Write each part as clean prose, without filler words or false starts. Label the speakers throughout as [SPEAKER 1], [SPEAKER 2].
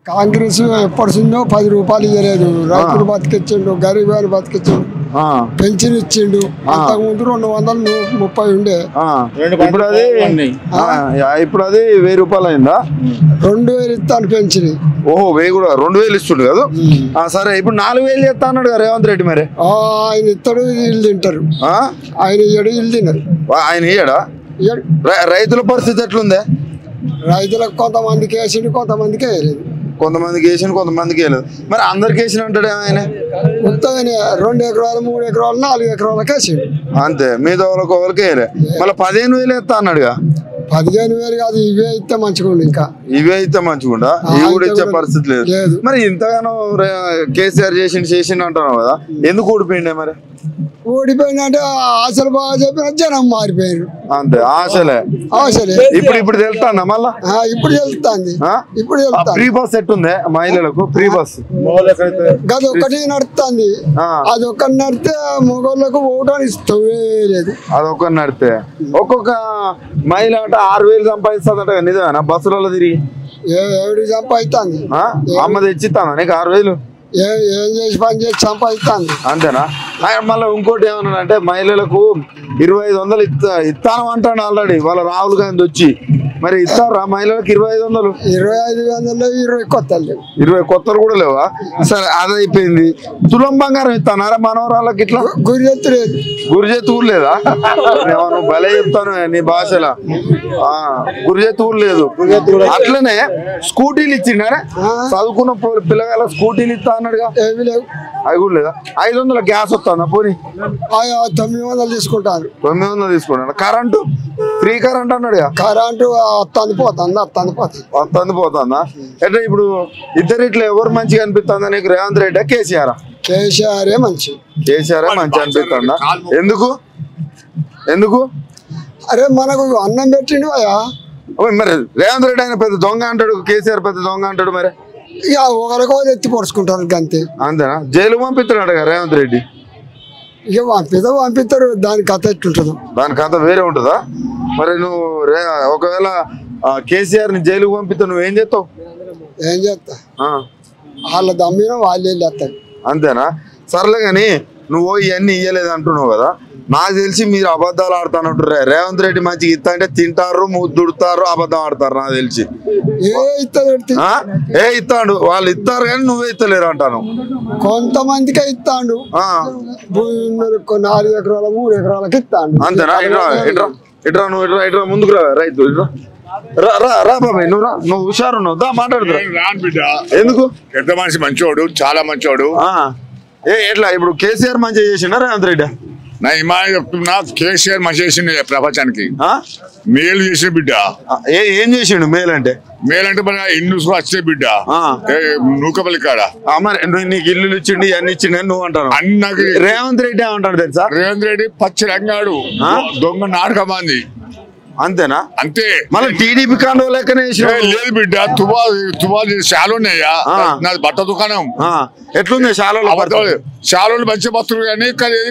[SPEAKER 1] కాంగ్రెస్ ఎప్పటిసిందో 10 రూపాయలు ఇవ్వలేదు. రైతులు బతికిచ్చిండు, గరీబాలు బతికిచ్చిండు, పెన్షన్ ఇచ్చిండు. అంతకుముందు 230 ఉండే,
[SPEAKER 2] ఇప్పుడు అది 1000 రూపాయలు అయిందా?
[SPEAKER 1] 2000 ఇస్తాను పెన్షన్.
[SPEAKER 2] ఓహో 1000 కూడా 2000 ఇస్తుండు కదా. సరే ఇప్పుడు 4000 చేస్తా అన్నాడు రేవంత్ రెడ్డి. మరి
[SPEAKER 1] ఆయన ఇస్తాడు, ఇల్లు తింటారు. ఆయన ఇయ్యడు, ఇల్లు తిన్నారు.
[SPEAKER 2] ఆయన ఇయ్యడా? రైతుల పరిస్థితి ఎట్లుందే?
[SPEAKER 1] రైతులకు కొంతమందికి వేసిండు, కొంతమందికి వేయలేదు.
[SPEAKER 2] కొంతమందికి వేసిండు, కొంతమందికి వేయలేదు. మరి అందరికి వేసిన అంటాడు ఆయన.
[SPEAKER 1] మొత్తం 2 ఎకరాలు, 3 ఎకరాలు, 4 ఎకరాలకు వేసిండు
[SPEAKER 2] అంతే. మీద ఒకరికి వేయలే. మళ్ళీ 15,000 వేస్తా అన్నాడుగా.
[SPEAKER 1] 15,000 కాదు, ఇవే ఇస్తే మంచిగా. ఇంకా
[SPEAKER 2] ఇవే అయితే మంచిగా, ఇవి కూడా ఇచ్చే పరిస్థితి లేదు. మరి ఇంతగానో కేసీఆర్ చేసిండు అంటున్నావు కదా, ఎందుకు ఊడిపోయిండే? మరి
[SPEAKER 1] ఓడిపోయినంటే ఆశలు బాగా చెప్పిన జనం మారిపోయారు.
[SPEAKER 2] అంతే, ఆశలే. ఇప్పుడు తెలుస్తాందా మళ్ళా?
[SPEAKER 1] ఇప్పుడు తెలుస్తుంది.
[SPEAKER 2] ఫ్రీ బస్ ఎట్టుందే మహిళలకు? ఫ్రీ బస్
[SPEAKER 1] గది ఒకటి నడుస్తుంది. అది ఒక్కటి నడితే మగవాళ్ళకు ఓటాలు ఇస్తావే లేదు.
[SPEAKER 2] అదొక్కటి నడితే ఒక్కొక్క మహిళ అంటే 6,000 సంపాదిస్తుందట. నిజమేనా? బస్సులలో తిరిగి
[SPEAKER 1] 7 సంపాదిస్తుంది.
[SPEAKER 2] అమ్మ తెచ్చిస్తాను నీకు 6,000?
[SPEAKER 1] ఏం చేసి పని చేసి సంపాదిస్తాను.
[SPEAKER 2] అంతేనా? మళ్ళీ ఇంకోటి ఏమన్నా అంటే మహిళలకు 2,500 ఇస్తాను అంటాడు ఆల్రెడీ వాళ్ళ రాహుల్ గాంధీ వచ్చి. మరి ఇస్తారా మహిళలకు 2,500?
[SPEAKER 1] 2,500 20 కొత్తలు లేవు.
[SPEAKER 2] 20 కొత్తలు కూడా లేవా? సరే అది అయిపోయింది. తులం బంగారం ఇస్తానారా మనవరాళ్ళకి? ఇట్లా
[SPEAKER 1] గురిజెత్తు లేదు.
[SPEAKER 2] గురిజెత్తు కూడా లేదా? నువ్వు భలే చెప్తాను నీ భాషలా. గురిజెత్తు కూడా లేదు. అట్లనే స్కూటీలు ఇచ్చిండారా? చదువుకున్న పిల్లగాల స్కూటీలు ఇస్తా అన్నాడుగా.
[SPEAKER 1] ఏమి లేవు.
[SPEAKER 2] అవి కూడా లేదా? 500 గ్యాస్ వస్తుందా? పోనీ
[SPEAKER 1] 900 తీసుకుంటారు.
[SPEAKER 2] 900 తీసుకుంటాను. కరెంటు ఫ్రీ కరెంట్ అన్నాడుగా.
[SPEAKER 1] కరెంటు వస్తుంది పోతుందా?
[SPEAKER 2] ఎట్లా ఇప్పుడు ఇద్దరు ఇట్లా ఎవరు మంచిగా అనిపిస్తుందా నీకు? రేవంత్ రెడ్డి కేసీఆర్?
[SPEAKER 1] కేసీఆరే మంచి.
[SPEAKER 2] కేసీఆర్ మంచి అనిపిస్తుందా? ఎందుకు?
[SPEAKER 1] అరే మనకు అన్నం పెట్టిండు అయ్యా.
[SPEAKER 2] మరి రేవంత్ రెడ్డి ఆయన పెద్ద దొంగ అంటాడు, కేసీఆర్ పెద్ద దొంగ అంటాడు. మరి
[SPEAKER 1] ఇక ఒకరికో ఎత్తి పొడుచుకుంటారు అంతే.
[SPEAKER 2] అంతేనా? జైలు పంపిస్తున్నాడు రేవంత్ రెడ్డి.
[SPEAKER 1] ఇక పంపిస్తారు. దాని కథ ఎట్లుంటుందో.
[SPEAKER 2] దాని కథ వేరే ఉంటుందా? మరి నువ్వు ఒకవేళ కేసీఆర్ ని జైలుకు పంపితే నువ్వేం చేస్తావు?
[SPEAKER 1] ఏం చేస్తా? వాళ్ళ దమ్మిన వాళ్ళే వెళ్ళేస్తారు.
[SPEAKER 2] అంతేనా? సర్లే కానీ నువ్వు ఇవన్నీ ఇయ్యలేదు అంటున్నావు కదా. నాకు తెలిసి మీరు అబద్ధాలు ఆడుతానంటారు. రేవంత్ రెడ్డి మంచిగా ఇస్తా అంటే తింటారు, ముద్దుడుతారు, అబద్ధం ఆడతారు. నాకు తెలిసి ఇస్తాడు. వాళ్ళు ఇస్తారు కానీ నువ్వే ఇస్తలేరు అంటాను.
[SPEAKER 1] కొంతమందికే ఇస్తాడు. 4 ఎకరాల 3 ఎకరాలకి ఇస్తాడు.
[SPEAKER 2] అంతేనా? ఇట్రా నువ్వు ఇట్రా ముందుకు రా. రైతు రా బాబాయ్, నువ్వు హుషారు ఉన్నావు. దా మాట్లాడుతున్నా. ఎందుకు?
[SPEAKER 3] పెద్ద మనిషి మంచోడు, చాలా మంచోడు.
[SPEAKER 2] ఎట్లా ఇప్పుడు కేసీఆర్ మంచిగా చేసిండా రేవంత్ రెడ్డి?
[SPEAKER 3] నా ఇమాని చెప్తున్నా, కేసీఆర్ మంచి చేసిండు ప్రపంచానికి. మేలు చేసిన బిడ్డ.
[SPEAKER 2] ఏం చేసిండు మేలు అంటే?
[SPEAKER 3] మేలంటే మన ఇల్లు వచ్చే బిడ్డ నూకపల్లి కాడ.
[SPEAKER 2] మరి నీకు ఇల్లు ఇచ్చిండు, ఇవన్నీ ఇచ్చిండు అని నువ్వు అంటాను.
[SPEAKER 3] అన్నకి
[SPEAKER 2] రేవంత్ రెడ్డి ఏమంటాడు తెలుసా?
[SPEAKER 3] రేవంత్ రెడ్డి పచ్చి రంగాడు, దొంగ నాటకమాంది.
[SPEAKER 2] అంతేనా?
[SPEAKER 3] అంతే.
[SPEAKER 2] మళ్ళీ టీడీపీ కాండో లెక్కనే
[SPEAKER 3] లేదు బిడ్డ. తుబాలు శాలు ఉన్నాయా? నాది బట్ట దుకాణం.
[SPEAKER 2] ఎట్లుంది
[SPEAKER 3] శాలు మంచిగా బతులు కానీ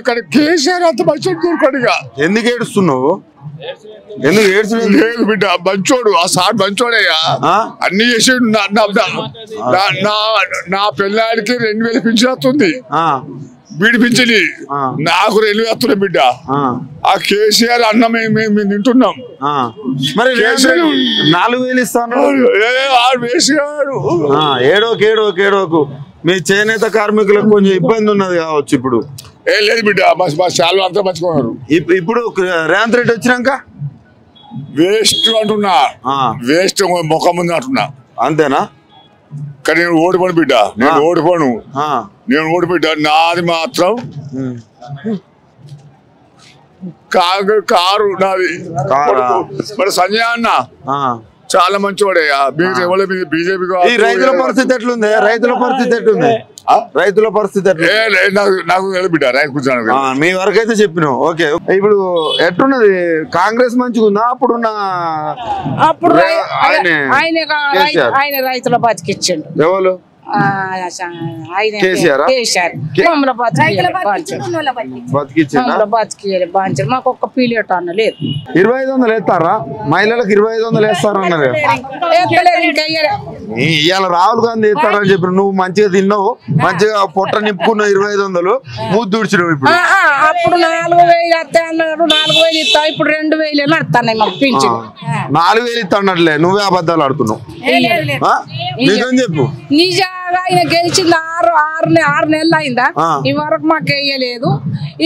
[SPEAKER 3] కానీ కేసీఆర్ అంత మంచి దొరకడుగా.
[SPEAKER 2] ఎందుకు ఏడుస్తున్నావు? ఎందుకు ఏడుస్తున్నావు?
[SPEAKER 3] లేదు బిడ్డ, మంచోడు. ఆ సార్ మంచోడయ్యా. అన్ని చేసి నా పిల్లాడికి 2,000 పింఛన్ వస్తుంది. విడిపించని నాకు 2,000 వస్తున్నాయి బిడ్డ. ఆ కేసీఆర్ అన్న మేము తింటున్నాం.
[SPEAKER 2] మరి 4,000 ఇస్తాను. ఏడోకు మీ చేనేత కార్మికులకు కొంచెం ఇబ్బంది ఉన్నది కావచ్చు ఇప్పుడు.
[SPEAKER 3] లేదు బిడ్డ, మా శాలు అంతా మంచుకున్నారు.
[SPEAKER 2] ఇప్పుడు రేవంత్ రెడ్డి వచ్చినాక
[SPEAKER 3] వేస్ట్ అంటున్నా, వేస్ట్ ముఖం ముందు అంటున్నా.
[SPEAKER 2] అంతేనా?
[SPEAKER 3] కానీ నేను ఓడిపోను బిడ్డ, నేను ఓడిపోయిడ్డ. నాది మాత్రం కారు నాది. మరి సంజయ్ అన్న చాలా మంచివాడయ్యా. బీజేపీ
[SPEAKER 2] రైతుల పరిస్థితి ఎట్లుంది? రైతుల పరిస్థితి
[SPEAKER 3] నాకు బిడ్డ రైతు కూర్చోను.
[SPEAKER 2] మీ వరకు అయితే చెప్పినావు. ఓకే, ఇప్పుడు ఎట్లున్నది? కాంగ్రెస్ మంచిగా ఉందా?
[SPEAKER 4] అప్పుడు ఆయన రైతుల బతికిచ్చిండు.
[SPEAKER 2] ఎవరు?
[SPEAKER 4] మాకు ఒక్క పీలియట్ అన్న లేదు.
[SPEAKER 2] 2,500 వేస్తారా మహిళలకు? 2,500 వేస్తారన్నారు. ఇవాళ రాహుల్ గాంధీ ఇస్తారని చెప్పి నువ్వు మంచిగా తిన్నావు, మంచిగా పొట్ట నింపుకున్నావు, 2500 మూడు దుడిచినావు. ఇప్పుడు
[SPEAKER 4] అప్పుడు 4000 వస్తాయి అన్నాడు, 4000 ఇస్తా, ఇప్పుడు 2000 నడుతున్నాయి మాకు పింఛన్.
[SPEAKER 2] 4000 ఇస్తానట్లే, నువ్వే అబద్ధాలు ఆడుతున్నావు. నిజం చెప్పు.
[SPEAKER 4] నిజంగా ఆయన గెలిచింది 6 నెలలు అయిందా, ఈ వరకు మాకు వేయలేదు.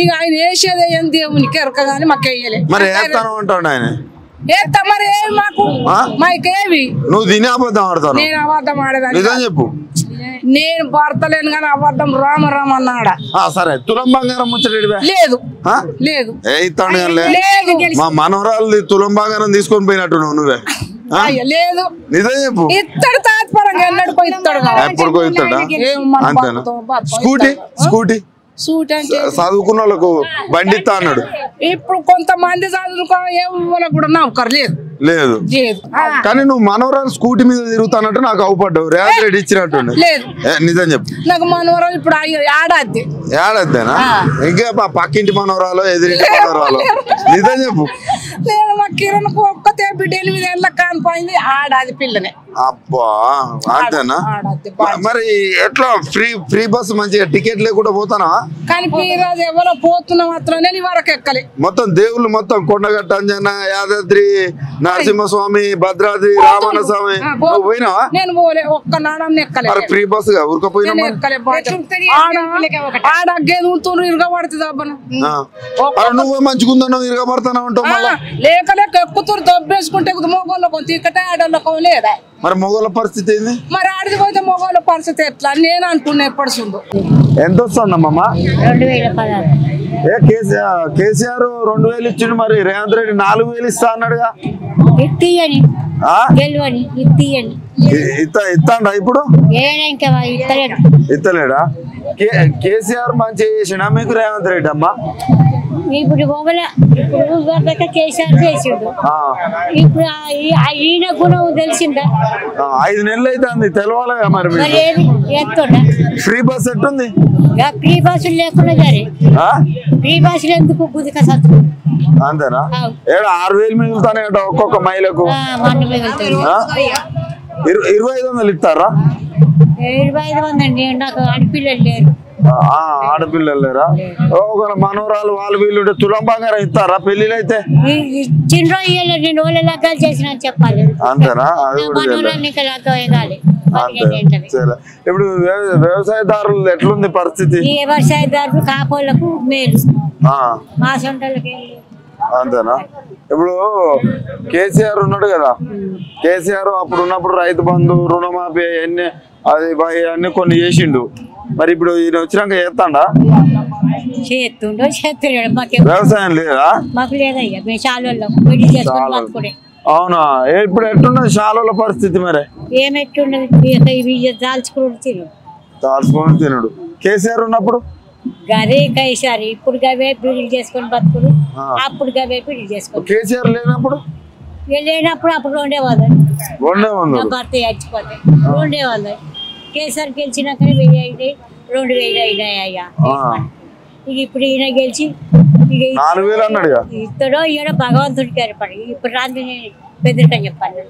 [SPEAKER 4] ఇక ఆయన వేసేది ఏం దేవునికి ఎరక గానీ మాకు వేయలేదు.
[SPEAKER 2] మరి వేస్తాను అంటాడు ఆయన.
[SPEAKER 4] వేస్తా మరి ఏమి మాకేవి.
[SPEAKER 2] నువ్వు తినే అబద్ధం ఆడతావు.
[SPEAKER 4] నేను అబద్ధం ఆడేదాన్ని.
[SPEAKER 2] నిజం చెప్పు.
[SPEAKER 4] నేను భర్తలేను కానీ అబద్ధం రామ అన్నాడా.
[SPEAKER 2] సరే, తులం బంగారం ముచ్చట
[SPEAKER 4] లేదు లేదు
[SPEAKER 2] లేదు. మా మనవరాలు తులం బంగారం తీసుకొని పోయినట్టు నువ్వే.
[SPEAKER 4] లేదు
[SPEAKER 2] నిజం చెప్పు.
[SPEAKER 4] ఇస్తాడు తాత్పరంగా ఎన్నడుకో ఇస్తాడు.
[SPEAKER 2] ఎప్పుడుకో ఇస్తాడా? అంతేనా? స్కూటీ చదువుకున్న వాళ్ళకు బండి ఇస్తా అన్నాడు.
[SPEAKER 4] ఇప్పుడు కొంతమంది చదువుకో ఎవరికి కూడా నౌకరు లేదు.
[SPEAKER 2] కానీ నువ్వు మనవరాలు స్కూటీ మీద తిరుగుతానంటే నాకు అవుపడ్డావు. రేవంత్ రెడ్డి ఇచ్చినట్టు. నిజం చెప్పు.
[SPEAKER 4] నాకు మనవరాలు ఇప్పుడు
[SPEAKER 2] ఏడాదినా? ఇంకా పక్కింటి మనవరాలు, ఎదురింటి మనవరాలు. నిజం చెప్పు.
[SPEAKER 4] నేను మా కిరణ్ ఒక్కతే బిడ్డ 8 ఏళ్ళ కానిపోయింది, ఆడాది పిల్లనే.
[SPEAKER 2] అబ్బా, అంతేనా? మరి ఎట్లా ఫ్రీ బస్ మంచిగా టికెట్ లేకుండా పోతానా?
[SPEAKER 4] కానీ ఎవరో పోతున్నా మాత్రమే నీ వరకు ఎక్కలే.
[SPEAKER 2] మొత్తం దేవుళ్ళు మొత్తం కొండగట్ట అంజన, యాదాద్రి, నరసింహస్వామి, భద్రాద్రి, రామన్న స్వామి పోయినావా?
[SPEAKER 4] నేను పోలే, ఒక్క నాడని ఎక్కలే.
[SPEAKER 2] మరి ఫ్రీ బస్ గా ఊరుకపోయినా
[SPEAKER 4] ఆడ గేదె ఇరగబడుతుంది అబ్బను.
[SPEAKER 2] నువ్వే మంచిగుందన్నా ఇరగబడతానా ఉంటావు.
[SPEAKER 4] లేక ఎక్కుతురు దొబ్బేసుకుంటే మొగోళ్ళకు తీకటే ఆడోళ్ళకు లేదా.
[SPEAKER 2] మరి మొగోళ్ళ పరిస్థితి ఏంది?
[SPEAKER 4] మరి ఆడిది పోతే మొగోళ్ళ పరిస్థితి ఎట్లా నేను అంటున్నా. ఎప్పటిసుందో
[SPEAKER 2] ఎంత వస్తుందమ్మా?
[SPEAKER 5] 2016.
[SPEAKER 2] కేసీఆర్ 2000 ఇచ్చిండు, మరి రేవంత్ రెడ్డి 4000 ఇస్తా అన్నాడుగా. ఇస్తాండా ఇప్పుడు? ఇస్తలేడా? కేసీఆర్ మంచిగా చేసిండా మీకు రేవంత్ రెడ్డి అమ్మా?
[SPEAKER 5] ఇప్పుడు కేసీఆర్ చేసిండు. ఇప్పుడు ఈయన గుణం తెలిసిందా?
[SPEAKER 2] 5 నెలలు అయితే తెలవాలిగా. మరి ఫ్రీ బస్ ఎట్టుంది?
[SPEAKER 5] ఫ్రీ బస్సులు లేకుండా సరే, ఫ్రీ బస్సులు ఎందుకు గుదిక సత్తు.
[SPEAKER 2] అంతేనా? 6000 మిగులుతానే ఒక్కొక్క మైలకు. 2500 ఇస్తారా?
[SPEAKER 5] 2500 నాకు ఆడపిల్లలు లేరు.
[SPEAKER 2] ఆడపిల్లలు లేరా? ఒక మనవరాలు వాళ్ళు వీళ్ళు తులం బంగారం ఇస్తారా పెళ్లిలు అయితే?
[SPEAKER 5] చిన్న నేను వాళ్ళ లగ్గాలు చేసిన చెప్పాలి.
[SPEAKER 2] అంతేనా? ఇప్పుడు వ్యవసాయదారులు ఎట్లుంది పరిస్థితి?
[SPEAKER 5] వ్యవసాయదారులు కాపోళ్ళకు మేలు, మా సొంతలకి.
[SPEAKER 2] అంతేనా? ఇప్పుడు కేసీఆర్ ఉన్నాడు కదా, కేసీఆర్ అప్పుడు ఉన్నప్పుడు రైతు బంధు, రుణమాఫీ అన్ని కొన్ని చేసిండు. మరి ఇప్పుడు ఈయన వచ్చినాక చేస్తాడా?
[SPEAKER 5] చేస్తుండో చేస్తున్నాడు.
[SPEAKER 2] వ్యవసాయం లేదా?
[SPEAKER 5] మాకు లేదయ్యా, మేము చాలా.
[SPEAKER 2] అవునా? ఇప్పుడు ఎట్టున్నది శాలలో పరిస్థితి? మరి
[SPEAKER 5] ఏమెట్టున్నది? దాల్చుకుని
[SPEAKER 2] తినడు. కేసీఆర్ ఉన్నప్పుడు
[SPEAKER 5] గదే కేసీఆర్. ఇప్పుడు గవే బిల్లు చేసుకొని బతుకుడు, అప్పుడు గవే బిల్లు చేసుకుని.
[SPEAKER 2] కేసీఆర్ లేనప్పుడు
[SPEAKER 5] అప్పుడు ఉండేవాళ్ళు. భర్త చచ్చిపోతే ఉండేవాళ్ళు. కేసీఆర్ గెలిచినాక 1000 అయినాయి, 2000 అయినాయ్యా. ఇక ఇప్పుడు ఈయన గెలిచి
[SPEAKER 2] 4000 అన్నాడు.
[SPEAKER 5] ఇస్తాడో ఈయన భగవంతుడికి ఏర్పడి. ఇప్పుడు రాంది పెద్దరికని చెప్పాను.